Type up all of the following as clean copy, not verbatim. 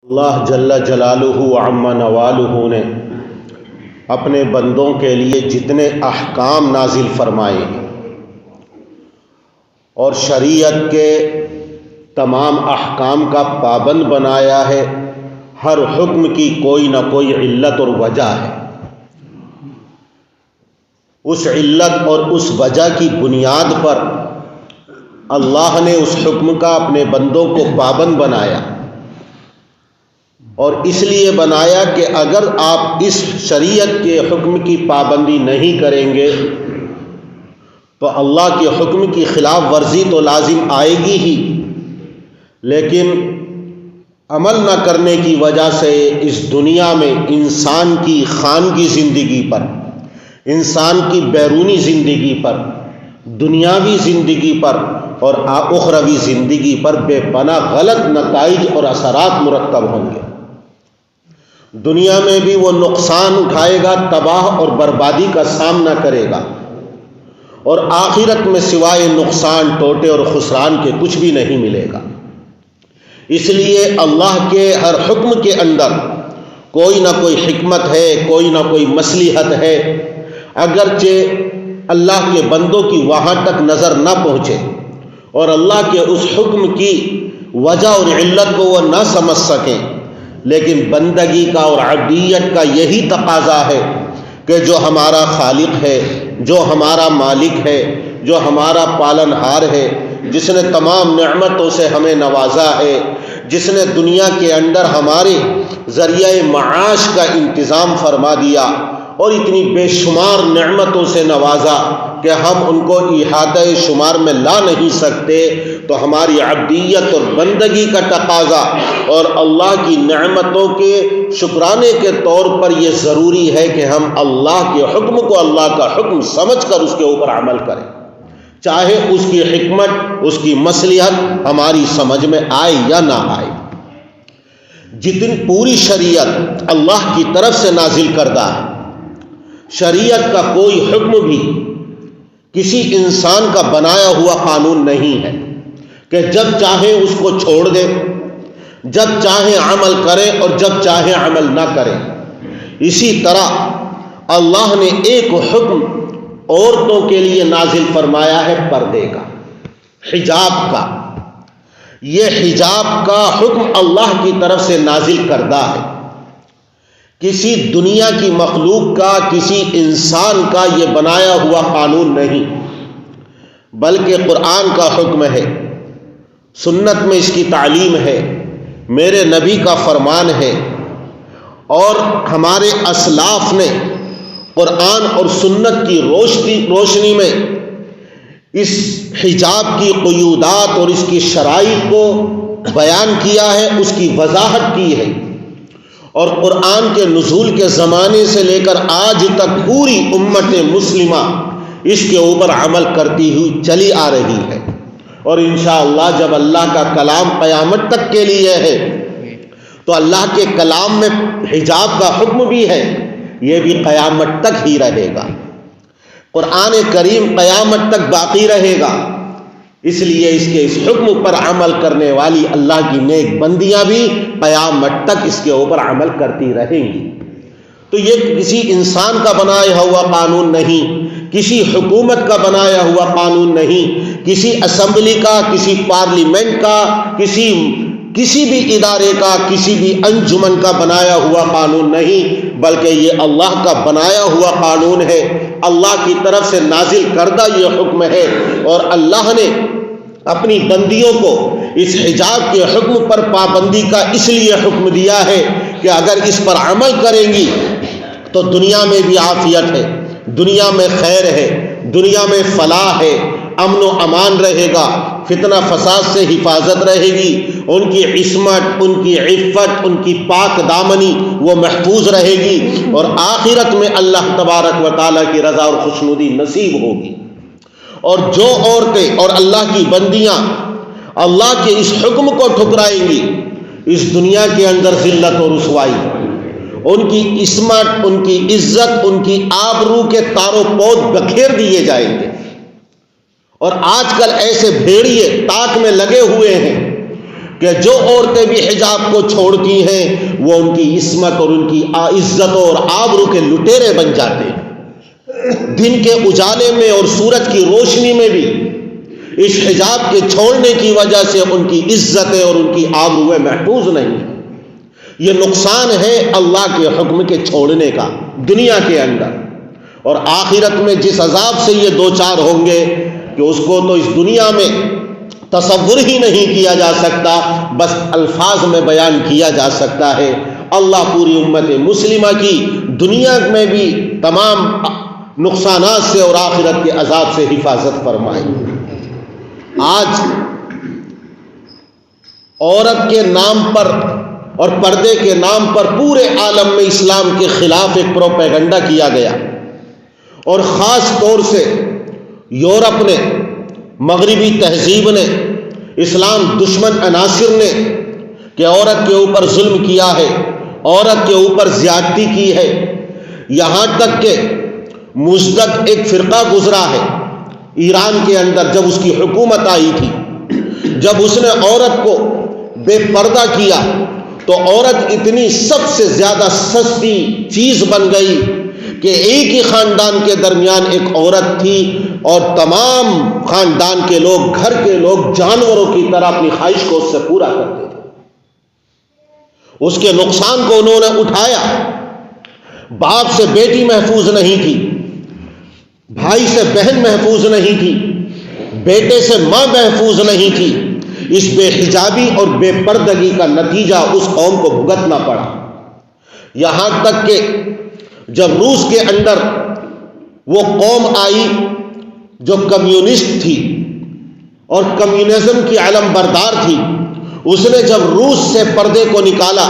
اللہ جل جلالہ عم نوالہ نے اپنے بندوں کے لیے جتنے احکام نازل فرمائے ہیں اور شریعت کے تمام احکام کا پابند بنایا ہے، ہر حکم کی کوئی نہ کوئی علت اور وجہ ہے۔ اس علت اور اس وجہ کی بنیاد پر اللہ نے اس حکم کا اپنے بندوں کو پابند بنایا، اور اس لیے بنایا کہ اگر آپ اس شریعت کے حکم کی پابندی نہیں کریں گے تو اللہ کے حکم کی خلاف ورزی تو لازم آئے گی ہی، لیکن عمل نہ کرنے کی وجہ سے اس دنیا میں انسان کی خانگی زندگی پر، انسان کی بیرونی زندگی پر، دنیاوی زندگی پر اور اخروی زندگی پر بے پناہ غلط نتائج اور اثرات مرتب ہوں گے۔ دنیا میں بھی وہ نقصان اٹھائے گا، تباہ اور بربادی کا سامنا کرے گا، اور آخرت میں سوائے نقصان، ٹوٹے اور خسران کے کچھ بھی نہیں ملے گا۔ اس لیے اللہ کے ہر حکم کے اندر کوئی نہ کوئی حکمت ہے، کوئی نہ کوئی مصلحت ہے، اگرچہ اللہ کے بندوں کی وہاں تک نظر نہ پہنچے اور اللہ کے اس حکم کی وجہ اور علت کو وہ نہ سمجھ سکیں، لیکن بندگی کا اور عبدیت کا یہی تقاضا ہے کہ جو ہمارا خالق ہے، جو ہمارا مالک ہے، جو ہمارا پالن ہار ہے، جس نے تمام نعمتوں سے ہمیں نوازا ہے، جس نے دنیا کے اندر ہمارے ذریعہ معاش کا انتظام فرما دیا اور اتنی بے شمار نعمتوں سے نوازا کہ ہم ان کو احاطہ شمار میں لا نہیں سکتے، تو ہماری عبدیت اور بندگی کا تقاضا اور اللہ کی نعمتوں کے شکرانے کے طور پر یہ ضروری ہے کہ ہم اللہ کے حکم کو اللہ کا حکم سمجھ کر اس کے اوپر عمل کریں، چاہے اس کی حکمت، اس کی مصلحت ہماری سمجھ میں آئے یا نہ آئے۔ جتنی پوری شریعت اللہ کی طرف سے نازل کردہ ہے، شریعت کا کوئی حکم بھی کسی انسان کا بنایا ہوا قانون نہیں ہے کہ جب چاہے اس کو چھوڑ دے، جب چاہے عمل کرے اور جب چاہے عمل نہ کرے۔ اسی طرح اللہ نے ایک حکم عورتوں کے لیے نازل فرمایا ہے، پردے کا، حجاب کا۔ یہ حجاب کا حکم اللہ کی طرف سے نازل کردہ ہے، کسی دنیا کی مخلوق کا، کسی انسان کا یہ بنایا ہوا قانون نہیں، بلکہ قرآن کا حکم ہے، سنت میں اس کی تعلیم ہے، میرے نبی کا فرمان ہے، اور ہمارے اسلاف نے قرآن اور سنت کی روشنی میں اس حجاب کی قیودات اور اس کی شرائط کو بیان کیا ہے، اس کی وضاحت کی ہے، اور قرآن کے نزول کے زمانے سے لے کر آج تک پوری امت مسلمہ اس کے اوپر عمل کرتی ہوئی چلی آ رہی ہے، اور انشاءاللہ جب اللہ کا کلام قیامت تک کے لیے ہے تو اللہ کے کلام میں حجاب کا حکم بھی ہے، یہ بھی قیامت تک ہی رہے گا۔ قرآن کریم قیامت تک باقی رہے گا، اس لیے اس کے اس حکم پر عمل کرنے والی اللہ کی نیک بندیاں بھی قیامت تک اس کے اوپر عمل کرتی رہیں گی۔ تو یہ کسی انسان کا بنایا ہوا قانون نہیں، کسی حکومت کا بنایا ہوا قانون نہیں، کسی اسمبلی کا، کسی پارلیمنٹ کا، کسی بھی ادارے کا، کسی بھی انجمن کا بنایا ہوا قانون نہیں، بلکہ یہ اللہ کا بنایا ہوا قانون ہے، اللہ کی طرف سے نازل کردہ یہ حکم ہے، اور اللہ نے اپنی بندیوں کو اس حجاب کے حکم پر پابندی کا اس لیے حکم دیا ہے کہ اگر اس پر عمل کریں گی تو دنیا میں بھی عافیت ہے، دنیا میں خیر ہے، دنیا میں فلاح ہے، امن و امان رہے گا، فتنہ فساد سے حفاظت رہے گی، ان کی عصمت، ان کی عفت، ان کی پاک دامنی وہ محفوظ رہے گی، اور آخرت میں اللہ تبارک و تعالیٰ کی رضا اور خوشنودی نصیب ہوگی۔ اور جو عورتیں اور اللہ کی بندیاں اللہ کے اس حکم کو ٹھکرائیں گی، اس دنیا کے اندر ذلت اور رسوائی، ان کی عصمت، ان کی عزت، ان کی آبرو کے تار و پود بکھیر دیے جائیں گے۔ اور آج کل ایسے بھیڑیے تاک میں لگے ہوئے ہیں کہ جو عورتیں بھی حجاب کو چھوڑتی ہیں وہ ان کی عصمت اور ان کی عزت اور آبرو کے لٹیرے بن جاتے ہیں۔ دن کے اجالے میں اور سورج کی روشنی میں بھی اس حجاب کے چھوڑنے کی وجہ سے ان کی عزتیں اور ان کی آبرویں محفوظ نہیں ہیں۔ یہ نقصان ہے اللہ کے حکم کے چھوڑنے کا دنیا کے اندر، اور آخرت میں جس عذاب سے یہ دوچار ہوں گے کہ اس کو تو اس دنیا میں تصور ہی نہیں کیا جا سکتا، بس الفاظ میں بیان کیا جا سکتا ہے۔ اللہ پوری امت مسلمہ کی دنیا میں بھی تمام نقصانات سے اور آخرت کے عذاب سے حفاظت فرمائے۔ آج عورت کے نام پر اور پردے کے نام پر پورے عالم میں اسلام کے خلاف ایک پروپیگنڈا کیا گیا، اور خاص طور سے یورپ نے، مغربی تہذیب نے، اسلام دشمن عناصر نے کہ عورت کے اوپر ظلم کیا ہے، عورت کے اوپر زیادتی کی ہے۔ یہاں تک کہ مزدق ایک فرقہ گزرا ہے ایران کے اندر، جب اس کی حکومت آئی تھی، جب اس نے عورت کو بے پردہ کیا تو عورت اتنی سب سے زیادہ سستی چیز بن گئی کہ ایک ہی خاندان کے درمیان ایک عورت تھی اور تمام خاندان کے لوگ، گھر کے لوگ جانوروں کی طرح اپنی خواہش کو اس سے پورا کرتے تھے۔ اس کے نقصان کو انہوں نے اٹھایا۔ باپ سے بیٹی محفوظ نہیں تھی، بھائی سے بہن محفوظ نہیں تھی، بیٹے سے ماں محفوظ نہیں تھی۔ اس بے حجابی اور بے پردگی کا نتیجہ اس قوم کو بھگتنا پڑا، یہاں تک کہ جب روس کے اندر وہ قوم آئی جو کمیونسٹ تھی اور کمیونزم کی علم بردار تھی، اس نے جب روس سے پردے کو نکالا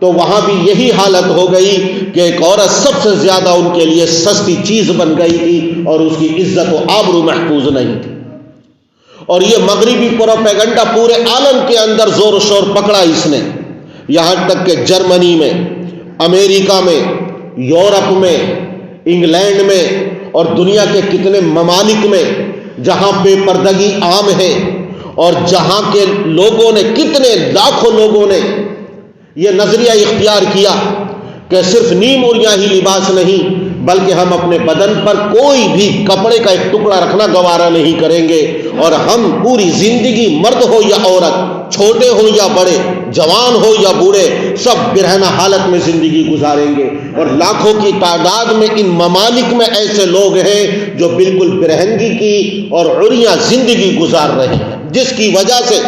تو وہاں بھی یہی حالت ہو گئی کہ ایک عورت سب سے زیادہ ان کے لیے سستی چیز بن گئی تھی اور اس کی عزت و آبرو محفوظ نہیں تھی۔ اور یہ مغربی پروپیگنڈا پورے عالم کے اندر زور و شور پکڑا اس نے، یہاں تک کہ جرمنی میں، امریکہ میں، یورپ میں، انگلینڈ میں اور دنیا کے کتنے ممالک میں جہاں بے پردگی عام ہے، اور جہاں کے لوگوں نے، کتنے لاکھوں لوگوں نے یہ نظریہ اختیار کیا کہ صرف نیم اوریاں ہی لباس نہیں بلکہ ہم اپنے بدن پر کوئی بھی کپڑے کا ایک ٹکڑا رکھنا گوارا نہیں کریں گے، اور ہم پوری زندگی، مرد ہو یا عورت، چھوٹے ہو یا بڑے، جوان ہو یا بوڑھے، سب برہنہ حالت میں زندگی گزاریں گے۔ اور لاکھوں کی تعداد میں ان ممالک میں ایسے لوگ ہیں جو بالکل برہنگی کی اور عریاں زندگی گزار رہے ہیں، جس کی وجہ سے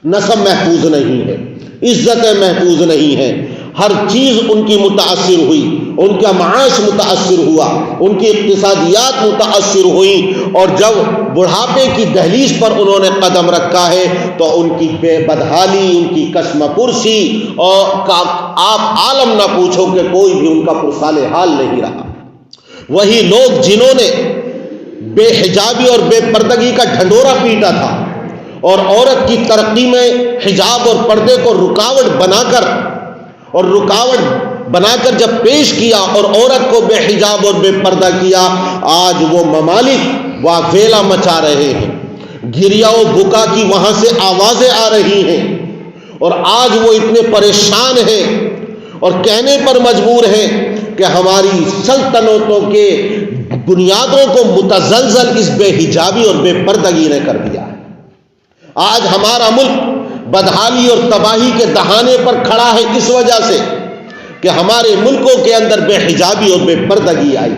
نسب محفوظ نہیں ہے، عزتیں محفوظ نہیں ہیں، ہر چیز ان کی متاثر ہوئی، ان کا معاش متاثر ہوا، ان کی اقتصادیات متاثر ہوئی، اور جب بڑھاپے کی دہلیز پر انہوں نے قدم رکھا ہے تو ان کی بے بدحالی، ان کی کشم پرسی اور آپ عالم نہ پوچھو کہ کوئی بھی ان کا پرسال حال نہیں رہا۔ وہی لوگ جنہوں نے بے حجابی اور بے پردگی کا ڈھنڈورا پیٹا تھا اور عورت کی ترقی میں حجاب اور پردے کو رکاوٹ بنا کر جب پیش کیا اور عورت کو بے حجاب اور بے پردہ کیا، آج وہ ممالک واویلا مچا رہے ہیں، گریا و بکا کی وہاں سے آوازیں آ رہی ہیں، اور آج وہ اتنے پریشان ہیں اور کہنے پر مجبور ہیں کہ ہماری سلطنتوں کے بنیادوں کو متزلزل اس بے حجابی اور بے پردگی نے کر دیا ہے۔ آج ہمارا ملک بدحالی اور تباہی کے دہانے پر کھڑا ہے اس وجہ سے کہ ہمارے ملکوں کے اندر بے حجابی اور بے پردگی آئی۔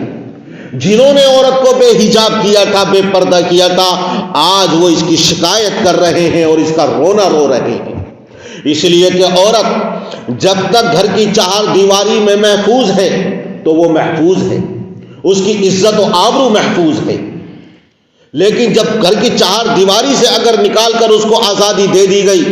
جنہوں نے عورت کو بے حجاب کیا تھا، بے پردہ کیا تھا، آج وہ اس کی شکایت کر رہے ہیں اور اس کا رونا رو رہے ہیں، اس لیے کہ عورت جب تک گھر کی چار دیواری میں محفوظ ہے تو وہ محفوظ ہے، اس کی عزت و آبرو محفوظ ہے، لیکن جب گھر کی چار دیواری سے اگر نکال کر اس کو آزادی دے دی گئی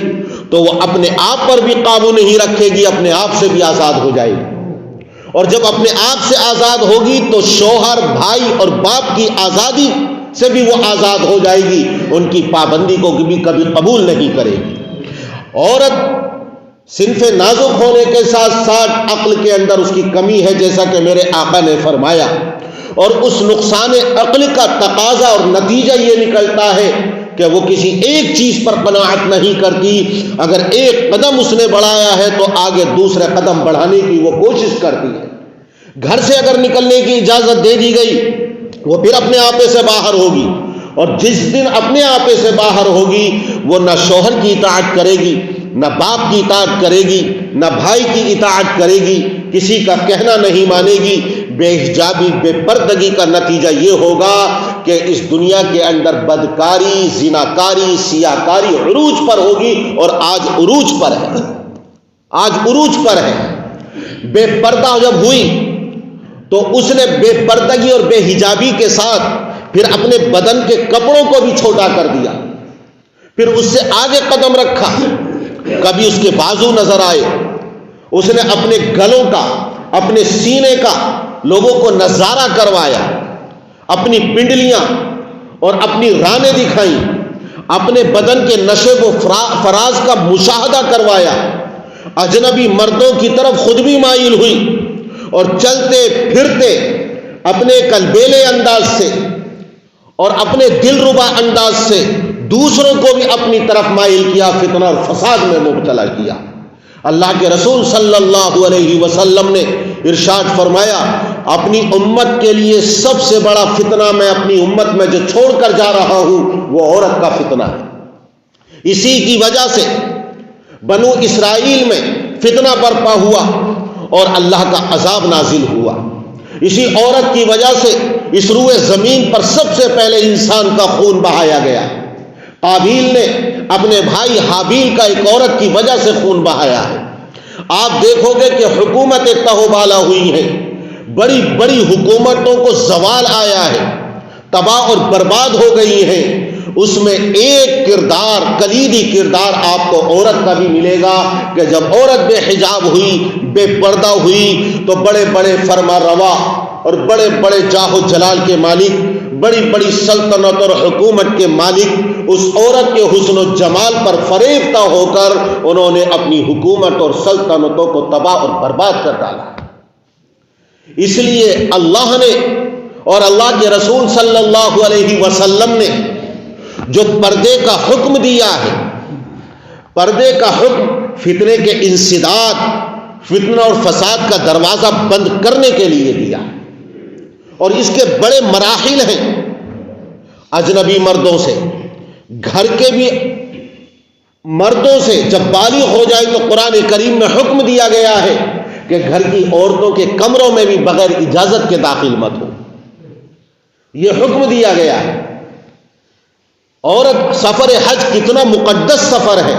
تو وہ اپنے آپ پر بھی قابو نہیں رکھے گی، اپنے آپ سے بھی آزاد ہو جائے گی، اور جب اپنے آپ سے آزاد ہوگی تو شوہر، بھائی اور باپ کی آزادی سے بھی وہ آزاد ہو جائے گی، ان کی پابندی کو بھی کبھی قبول نہیں کرے گی۔ عورت صنف نازک ہونے کے ساتھ ساتھ عقل کے اندر اس کی کمی ہے، جیسا کہ میرے آقا نے فرمایا، اور اس نقصان عقل کا تقاضا اور نتیجہ یہ نکلتا ہے کہ وہ کسی ایک چیز پر قناعت نہیں کرتی، اگر ایک قدم اس نے بڑھایا ہے تو آگے دوسرے قدم بڑھانے کی وہ کوشش کرتی ہے۔ گھر سے اگر نکلنے کی اجازت دے دی گئی وہ پھر اپنے آپے سے باہر ہوگی، اور جس دن اپنے آپے سے باہر ہوگی وہ نہ شوہر کی اطاعت کرے گی، نہ باپ کی اطاعت کرے گی، نہ بھائی کی اطاعت کرے گی، کسی کا کہنا نہیں مانے گی۔ بے حجابی، بے پردگی کا نتیجہ یہ ہوگا کہ اس دنیا کے اندر بدکاری، زناکاری، سیاہکاری عروج پر ہوگی، اور آج عروج پر ہے، آج عروج پر ہے۔ بے پردہ جب ہوئی تو اس نے بے پردگی اور بے حجابی کے ساتھ پھر اپنے بدن کے کپڑوں کو بھی چھوٹا کر دیا، پھر اس سے آگے قدم رکھا، کبھی اس کے بازو نظر آئے، اس نے اپنے گلوں کا، اپنے سینے کا لوگوں کو نظارہ کروایا، اپنی پنڈلیاں اور اپنی رانیں دکھائیں، اپنے بدن کے نشیب و فراز کا مشاہدہ کروایا، اجنبی مردوں کی طرف خود بھی مائل ہوئی، اور چلتے پھرتے اپنے کلبیلے انداز سے اور اپنے دل ربا انداز سے دوسروں کو بھی اپنی طرف مائل کیا، فتنہ اور فساد میں مبتلا کیا۔ اللہ کے رسول صلی اللہ علیہ وسلم نے ارشاد فرمایا، اپنی امت کے لیے سب سے بڑا فتنہ میں اپنی امت میں جو چھوڑ کر جا رہا ہوں وہ عورت کا فتنہ ہے۔ اسی کی وجہ سے بنو اسرائیل میں فتنہ برپا ہوا اور اللہ کا عذاب نازل ہوا۔ اسی عورت کی وجہ سے اس روئے زمین پر سب سے پہلے انسان کا خون بہایا گیا۔ قابیل نے اپنے بھائی حابیل کا ایک عورت کی وجہ سے خون بہایا ہے۔ آپ دیکھو گے کہ حکومتیں تہوبالا ہوئی ہیں، بڑی بڑی حکومتوں کو زوال آیا ہے، تباہ اور برباد ہو گئی ہیں، اس میں ایک کردار، کلیدی کردار آپ کو عورت کا بھی ملے گا کہ جب عورت بے حجاب ہوئی، بے پردہ ہوئی، تو بڑے بڑے فرما روا اور بڑے بڑے جاہ و جلال کے مالک، بڑی بڑی سلطنت اور حکومت کے مالک اس عورت کے حسن و جمال پر فریفتہ ہو کر انہوں نے اپنی حکومت اور سلطنتوں کو تباہ اور برباد کر ڈالا۔ اس لیے اللہ نے اور اللہ کے رسول صلی اللہ علیہ وسلم نے جو پردے کا حکم دیا ہے، پردے کا حکم فتنے کے انسداد، فتنہ اور فساد کا دروازہ بند کرنے کے لیے دیا، اور اس کے بڑے مراحل ہیں۔ اجنبی مردوں سے، گھر کے بھی مردوں سے جب بالغ ہو جائے تو قرآن کریم میں حکم دیا گیا ہے کہ گھر کی عورتوں کے کمروں میں بھی بغیر اجازت کے داخل مت ہو، یہ حکم دیا گیا ہے۔ عورت، سفر حج کتنا مقدس سفر ہے،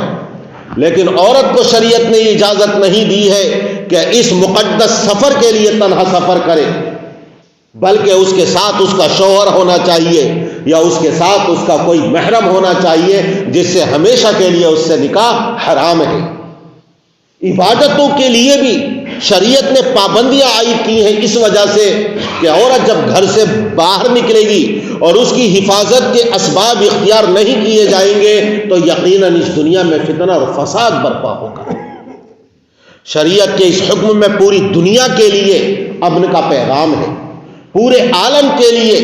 لیکن عورت کو شریعت نے اجازت نہیں دی ہے کہ اس مقدس سفر کے لیے تنہا سفر کرے، بلکہ اس کے ساتھ اس کا شوہر ہونا چاہیے، یا اس کے ساتھ اس کا کوئی محرم ہونا چاہیے جس سے ہمیشہ کے لیے اس سے نکاح حرام ہے۔ عبادتوں کے لیے بھی شریعت نے پابندیاں عائد کی ہیں، اس وجہ سے کہ عورت جب گھر سے باہر نکلے گی اور اس کی حفاظت کے اسباب اختیار نہیں کیے جائیں گے تو یقیناً اس دنیا میں فتنہ اور فساد برپا ہوگا۔ شریعت کے اس حکم میں پوری دنیا کے لیے امن کا پیغام ہے، پورے عالم کے لیے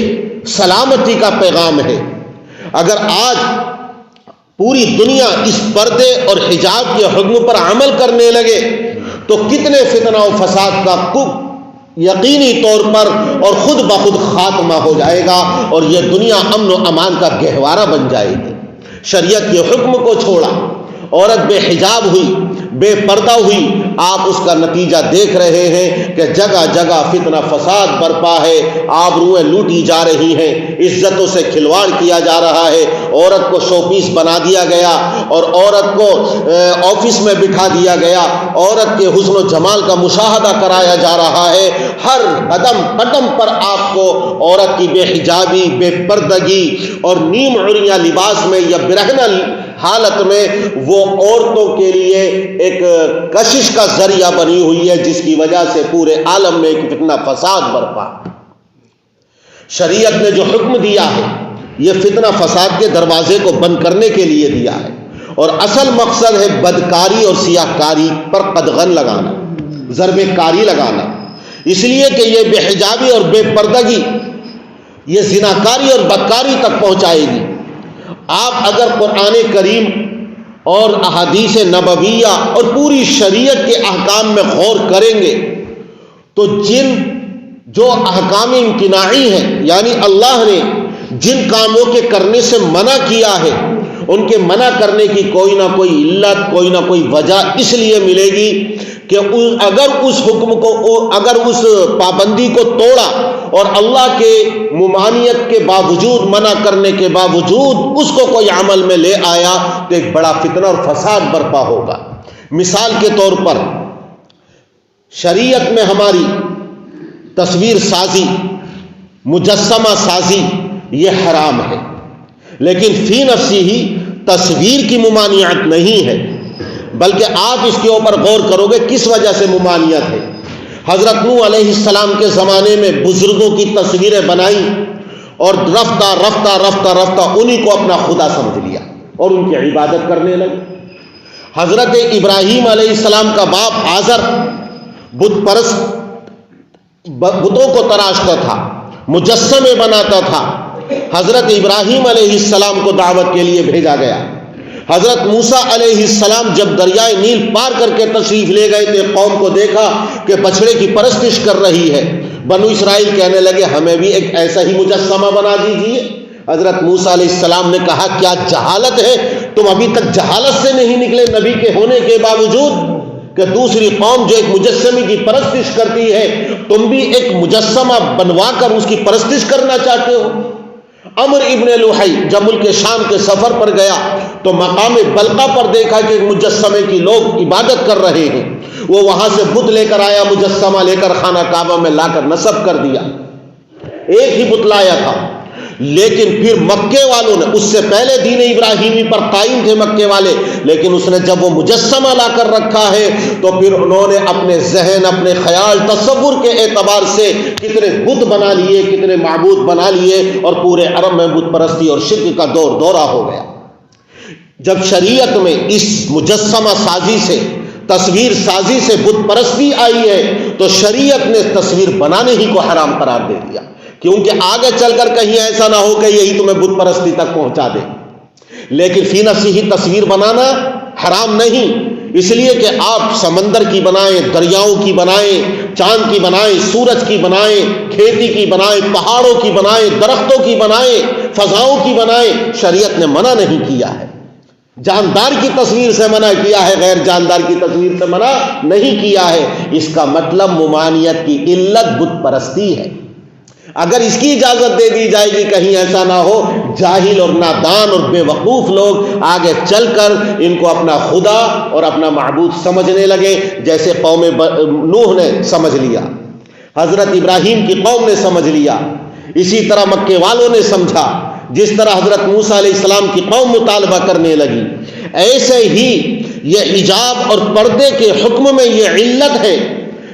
سلامتی کا پیغام ہے۔ اگر آج پوری دنیا اس پردے اور حجاب کے حکم پر عمل کرنے لگے تو کتنے فتنہ و فساد کا یقینی طور پر اور خود بخود خاتمہ ہو جائے گا، اور یہ دنیا امن و امان کا گہوارہ بن جائے گی۔ شریعت کے حکم کو چھوڑا، عورت بے حجاب ہوئی، بے پردہ ہوئی، آپ اس کا نتیجہ دیکھ رہے ہیں کہ جگہ جگہ فتنہ فساد برپا ہے، آبروئیں لوٹی جا رہی ہیں، عزتوں سے کھلواڑ کیا جا رہا ہے، عورت کو شو پیس بنا دیا گیا اور عورت کو آفس میں بٹھا دیا گیا، عورت کے حسن و جمال کا مشاہدہ کرایا جا رہا ہے۔ ہر قدم قدم پر آپ کو عورت کی بے حجابی، بے پردگی اور نیم عریاں لباس میں یا برہنہ حالت میں وہ عورتوں کے لیے ایک کشش کا ذریعہ بنی ہوئی ہے، جس کی وجہ سے پورے عالم میں ایک فتنہ فساد برپا۔ شریعت نے جو حکم دیا ہے یہ فتنہ فساد کے دروازے کو بند کرنے کے لیے دیا ہے، اور اصل مقصد ہے بدکاری اور سیاہ کاری پر قدغن لگانا، ضرب کاری لگانا، اس لیے کہ یہ بے حجابی اور بے پردگی یہ زناکاری اور بدکاری تک پہنچائے گی۔ آپ اگر قرآن کریم اور احادیث نبویہ اور پوری شریعت کے احکام میں غور کریں گے تو جو احکام امتناعی ہیں، یعنی اللہ نے جن کاموں کے کرنے سے منع کیا ہے، ان کے منع کرنے کی کوئی نہ کوئی علت، کوئی نہ کوئی وجہ اس لیے ملے گی کہ اگر اس حکم کو، اگر اس پابندی کو توڑا اور اللہ کے ممانعت کے باوجود، منع کرنے کے باوجود اس کو کوئی عمل میں لے آیا تو ایک بڑا فتنہ اور فساد برپا ہوگا۔ مثال کے طور پر شریعت میں ہماری تصویر سازی، مجسمہ سازی یہ حرام ہے، لیکن فی نفسی ہی تصویر کی ممانعت نہیں ہے، بلکہ آپ اس کے اوپر غور کرو گے کس وجہ سے ممانعت ہے۔ حضرت نوح علیہ السلام کے زمانے میں بزرگوں کی تصویریں بنائی اور رفتہ رفتہ رفتہ رفتہ انہی کو اپنا خدا سمجھ لیا اور ان کی عبادت کرنے لگے۔ حضرت ابراہیم علیہ السلام کا باپ آزر بت پرست، بتوں کو تراشتا تھا، مجسمے بناتا تھا۔ حضرت ابراہیم علیہ السلام کو دعوت کے لیے بھیجا گیا۔ حضرت موسیٰ علیہ السلام جب دریائے نیل پار کر کے تشریف لے گئے تھے، قوم کو دیکھا کہ بچڑے کی پرستش کر رہی ہے۔ بنو اسرائیل کہنے لگے ہمیں بھی ایک ایسا ہی مجسمہ بنا دیجیے۔ حضرت موسیٰ علیہ السلام نے کہا کیا جہالت ہے، تم ابھی تک جہالت سے نہیں نکلے نبی کے ہونے کے باوجود، کہ دوسری قوم جو ایک مجسمے کی پرستش کرتی ہے تم بھی ایک مجسمہ بنوا کر اس کی پرستش کرنا چاہتے ہو۔ عمر ابن لوحی جب ملک شام کے سفر پر گیا تو مقام بلقا پر دیکھا کہ ایک مجسمے کی لوگ عبادت کر رہے ہیں۔ وہ وہاں سے بت لے کر آیا، مجسمہ لے کر خانہ کعبہ میں لا کر نصب کر دیا۔ ایک ہی بت لایا تھا، لیکن پھر مکے والوں نے، اس سے پہلے دین ابراہیمی پر قائم تھے مکے والے، لیکن اس نے جب وہ مجسمہ لا کر رکھا ہے تو پھر انہوں نے اپنے ذہن، اپنے خیال، تصور کے اعتبار سے کتنے بت بنا لیے، کتنے معبود بنا لیے، اور پورے عرب میں بت پرستی اور شرک کا دورہ ہو گیا۔ جب شریعت میں اس مجسمہ سازی سے، تصویر سازی سے بت پرستی آئی ہے تو شریعت نے تصویر بنانے ہی کو حرام قرار دے دیا، کیونکہ آگے چل کر کہیں ایسا نہ ہو کہ یہی تمہیں بت پرستی تک پہنچا دے۔ لیکن فی نفسی ہی تصویر بنانا حرام نہیں، اس لیے کہ آپ سمندر کی بنائیں، دریاؤں کی بنائیں، چاند کی بنائیں، سورج کی بنائیں، کھیتی کی بنائیں، پہاڑوں کی بنائیں، درختوں کی بنائیں، فضاؤں کی بنائیں، شریعت نے منع نہیں کیا ہے۔ جاندار کی تصویر سے منع کیا ہے، غیر جاندار کی تصویر سے منع نہیں کیا ہے۔ اس کا مطلب ممانعت کی علت بت پرستی ہے۔ اگر اس کی اجازت دے دی جائے گی، کہیں ایسا نہ ہو جاہل اور نادان اور بے وقوف لوگ آگے چل کر ان کو اپنا خدا اور اپنا معبود سمجھنے لگے، جیسے قوم نوح نے سمجھ لیا، حضرت ابراہیم کی قوم نے سمجھ لیا، اسی طرح مکے والوں نے سمجھا، جس طرح حضرت موسیٰ علیہ السلام کی قوم مطالبہ کرنے لگی۔ ایسے ہی یہ حجاب اور پردے کے حکم میں یہ علت ہے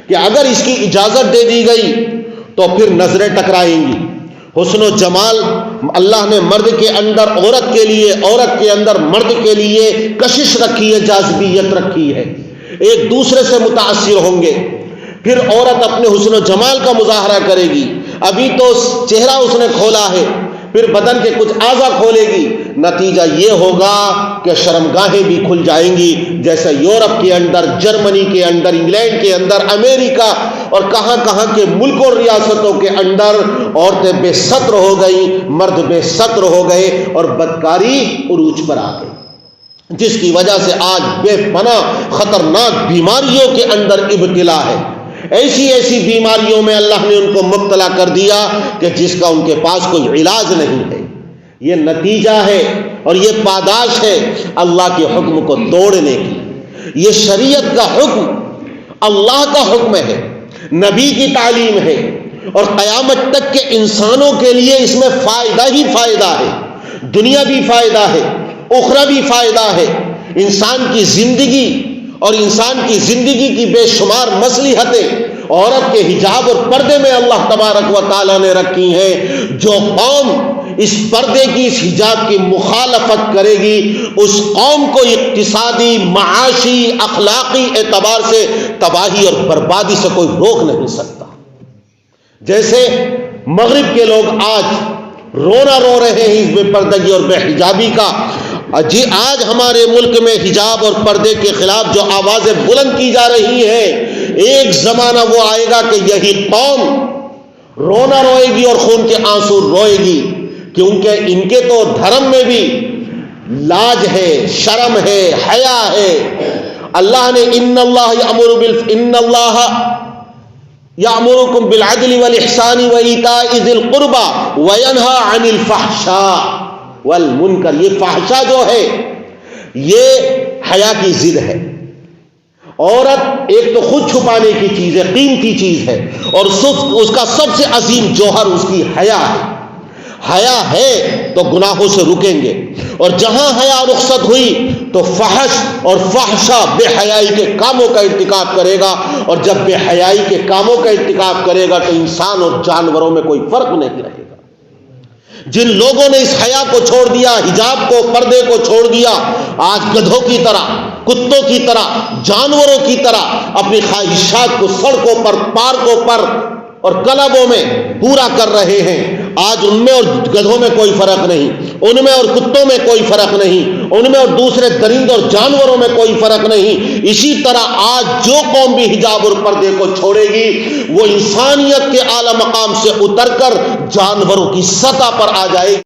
کہ اگر اس کی اجازت دے دی گئی تو پھر نظریں ٹکرائیں گی۔ حسن و جمال اللہ نے مرد کے اندر عورت کے لیے، عورت کے اندر مرد کے لیے کشش رکھی ہے، جاذبیت رکھی ہے، ایک دوسرے سے متاثر ہوں گے۔ پھر عورت اپنے حسن و جمال کا مظاہرہ کرے گی، ابھی تو چہرہ اس نے کھولا ہے، پھر بدن کے کچھ اعضاء کھولے گی، نتیجہ یہ ہوگا کہ شرمگاہیں بھی کھل جائیں گی، جیسے یورپ کے اندر، جرمنی کے اندر، انگلینڈ کے اندر، امریکہ اور کہاں کہاں کے ملکوں اور ریاستوں کے اندر عورتیں بے ستر ہو گئیں، مرد بے ستر ہو گئے اور بدکاری عروج پر آ گئی، جس کی وجہ سے آج بے پناہ خطرناک بیماریوں کے اندر ابتلا ہے۔ ایسی ایسی بیماریوں میں اللہ نے ان کو مبتلا کر دیا کہ جس کا ان کے پاس کوئی علاج نہیں ہے۔ یہ نتیجہ ہے اور یہ پاداش ہے اللہ کے حکم کو توڑنے کی۔ یہ شریعت کا حکم اللہ کا حکم ہے، نبی کی تعلیم ہے، اور قیامت تک کے انسانوں کے لیے اس میں فائدہ ہی فائدہ ہے، دنیا بھی فائدہ ہے، اخرہ بھی فائدہ ہے۔ انسان کی زندگی اور انسان کی زندگی کی بے شمار مصلحتیں عورت کے حجاب اور پردے میں اللہ تبارک و تعالیٰ نے رکھی ہیں۔ جو قوم اس پردے کی، اس حجاب کی مخالفت کرے گی، اس قوم کو اقتصادی، معاشی، اخلاقی اعتبار سے تباہی اور بربادی سے کوئی روک نہیں سکتا۔ جیسے مغرب کے لوگ آج رونا رو رہے ہیں اس بے پردگی اور بے حجابی کا. جی آج ہمارے ملک میں حجاب اور پردے کے خلاف جو آوازیں بلند کی جا رہی ہیں، ایک زمانہ وہ آئے گا کہ یہی قوم رونا روئے گی اور خون کے آنسو روئے گی، کیونکہ ان کے تو دھرم میں بھی لاج ہے، شرم ہے، حیا ہے. اللہ نے ان اللہ یأمرکم بالعدل والاحسان وایتاء ذی القربى وینہی عن الفحشاء والمنکر. یہ فحشا جو ہے یہ حیا کی ضد ہے. عورت ایک تو خود چھپانے کی چیز ہے، قیمتی چیز ہے، اور اس کا سب سے عظیم جوہر اس کی حیا ہے. حیا ہے تو گناہوں سے رکیں گے، اور جہاں حیا رخصت ہوئی تو فحش اور فحشا بے حیائی کے کاموں کا ارتکاب کرے گا، اور جب بے حیائی کے کاموں کا ارتکاب کرے گا تو انسان اور جانوروں میں کوئی فرق نہیں رہے گا. جن لوگوں نے اس حیا کو چھوڑ دیا، حجاب کو، پردے کو چھوڑ دیا، آج گدھوں کی طرح، کتوں کی طرح، جانوروں کی طرح اپنی خواہشات کو سڑکوں پر، پارکوں پر اور کلبوں میں پورا کر رہے ہیں. آج ان میں اور گدھوں میں کوئی فرق نہیں، ان میں اور کتوں میں کوئی فرق نہیں، ان میں اور دوسرے درندوں اور جانوروں میں کوئی فرق نہیں. اسی طرح آج جو قوم بھی حجاب اور پردے کو چھوڑے گی وہ انسانیت کے اعلی مقام سے اتر کر جانوروں کی سطح پر آ جائے گی.